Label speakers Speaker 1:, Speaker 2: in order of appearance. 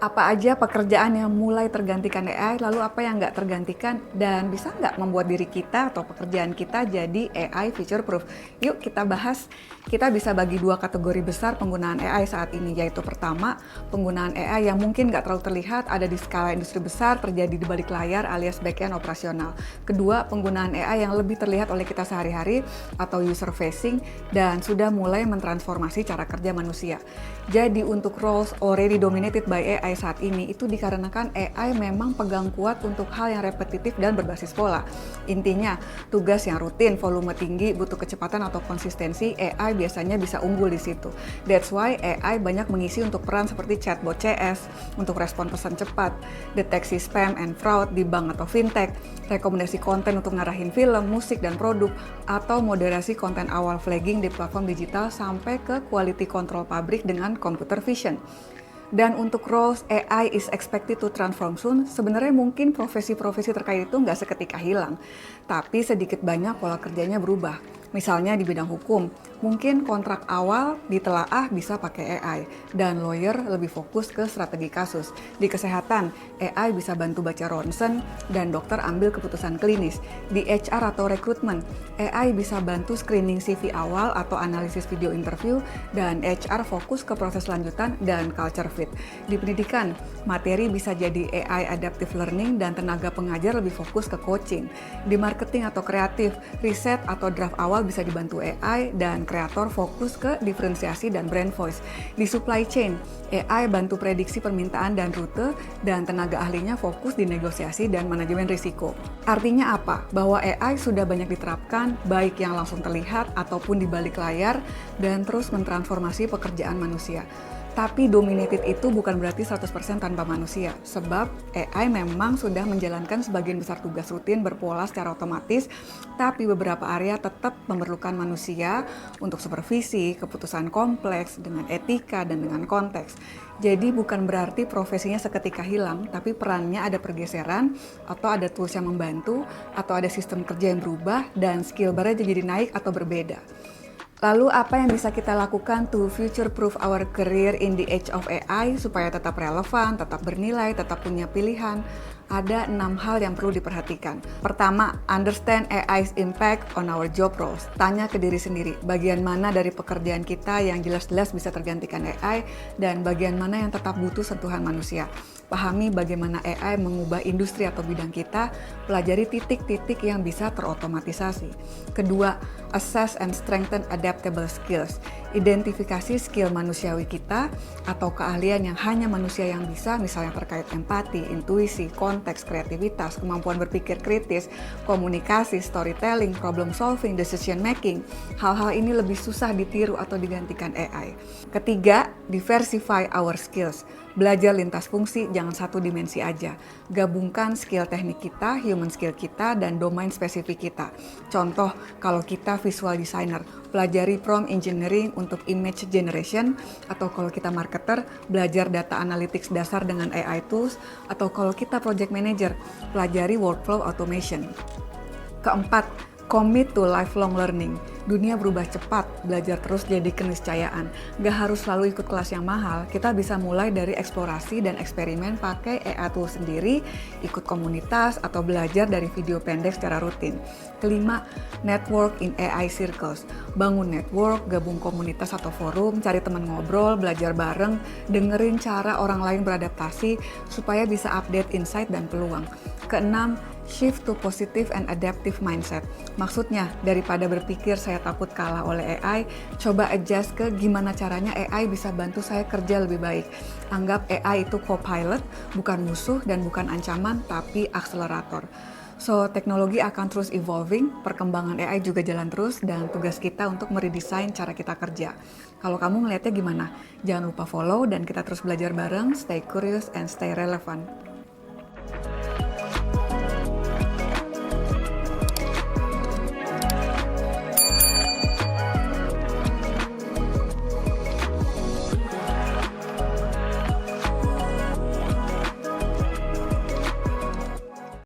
Speaker 1: Apa aja pekerjaan yang mulai tergantikan AI, lalu apa yang nggak tergantikan, dan bisa nggak membuat diri kita atau pekerjaan kita jadi AI future proof? Yuk kita bahas. Kita bisa bagi dua kategori besar penggunaan AI saat ini, yaitu pertama, penggunaan AI yang mungkin nggak terlalu terlihat, ada di skala industri besar, terjadi di balik layar alias back-end operasional. Kedua, penggunaan AI yang lebih terlihat oleh kita sehari-hari atau user facing dan sudah mulai mentransformasi cara kerja manusia. Jadi untuk roles already dominated by AI saat ini itu dikarenakan AI memang pegang kuat untuk hal yang repetitif dan berbasis pola. Intinya, tugas yang rutin, volume tinggi, butuh kecepatan atau konsistensi, AI biasanya bisa unggul di situ. That's why AI banyak mengisi untuk peran seperti chatbot CS, untuk respon pesan cepat, deteksi spam and fraud di bank atau fintech, rekomendasi konten untuk ngarahin film, musik, dan produk, atau moderasi konten awal flagging di platform digital sampai ke quality control pabrik dengan computer vision. Dan untuk roles AI is expected to transform soon, sebenarnya mungkin profesi-profesi terkait itu nggak seketika hilang, tapi sedikit banyak pola kerjanya berubah. Misalnya di bidang hukum, mungkin kontrak awal ditelaah bisa pakai AI, dan lawyer lebih fokus ke strategi kasus. Di kesehatan, AI bisa bantu baca ronsen, dan dokter ambil keputusan klinis. Di HR atau rekrutmen, AI bisa bantu screening CV awal atau analisis video interview, dan HR fokus ke proses lanjutan dan culture fit. Di pendidikan, materi bisa jadi AI adaptive learning dan tenaga pengajar lebih fokus ke coaching. Di marketing atau kreatif, riset atau draft awal bisa dibantu AI dan kreator fokus ke diferensiasi dan brand voice. Di supply chain, AI bantu prediksi permintaan dan rute dan tenaga ahlinya fokus di negosiasi dan manajemen risiko. Artinya apa? Bahwa AI sudah banyak diterapkan, baik yang langsung terlihat ataupun di balik layar, dan terus mentransformasi pekerjaan manusia. Tapi dominated itu bukan berarti 100% tanpa manusia, sebab AI memang sudah menjalankan sebagian besar tugas rutin berpola secara otomatis, tapi beberapa area tetap memerlukan manusia untuk supervisi, keputusan kompleks, dengan etika, dan dengan konteks. Jadi bukan berarti profesinya seketika hilang, tapi perannya ada pergeseran, atau ada tools yang membantu, atau ada sistem kerja yang berubah, dan skill barnya jadi naik atau berbeda. Lalu apa yang bisa kita lakukan to future-proof our career in the age of AI supaya tetap relevan, tetap bernilai, tetap punya pilihan? Ada 6 hal yang perlu diperhatikan. Pertama, understand AI's impact on our job roles. Tanya ke diri sendiri, bagian mana dari pekerjaan kita yang jelas-jelas bisa tergantikan AI dan bagian mana yang tetap butuh sentuhan manusia. Pahami bagaimana AI mengubah industri atau bidang kita, pelajari titik-titik yang bisa terotomatisasi. Kedua, assess and strengthen adaptable skills. Identifikasi skill manusiawi kita atau keahlian yang hanya manusia yang bisa, misalnya terkait empati, intuisi, konteks, kreativitas, kemampuan berpikir kritis, komunikasi, storytelling, problem solving, decision making. Hal-hal ini lebih susah ditiru atau digantikan AI. Ketiga, diversify our skills. Belajar lintas fungsi, jangan satu dimensi aja. Gabungkan skill teknik kita, human skill kita, dan domain spesifik kita. Contoh, kalau kita visual designer, pelajari prompt engineering untuk image generation, atau kalau kita marketer, belajar data analytics dasar dengan AI tools, atau kalau kita project manager, pelajari workflow automation. Keempat, commit to lifelong learning. Dunia berubah cepat, belajar terus jadi keniscayaan. Gak harus selalu ikut kelas yang mahal, kita bisa mulai dari eksplorasi dan eksperimen pakai AI tool sendiri, ikut komunitas, atau belajar dari video pendek secara rutin. Kelima, network in AI circles. Bangun network, gabung komunitas atau forum, cari teman ngobrol, belajar bareng, dengerin cara orang lain beradaptasi, supaya bisa update insight dan peluang. Keenam, shift to positive and adaptive mindset. Maksudnya, daripada berpikir saya takut kalah oleh AI, coba adjust ke gimana caranya AI bisa bantu saya kerja lebih baik. Anggap AI itu co-pilot, bukan musuh dan bukan ancaman, tapi akselerator. So, teknologi akan terus evolving, perkembangan AI juga jalan terus, dan tugas kita untuk meredesain cara kita kerja. Kalau kamu ngeliatnya gimana? Jangan lupa follow dan kita terus belajar bareng, stay curious and stay relevant.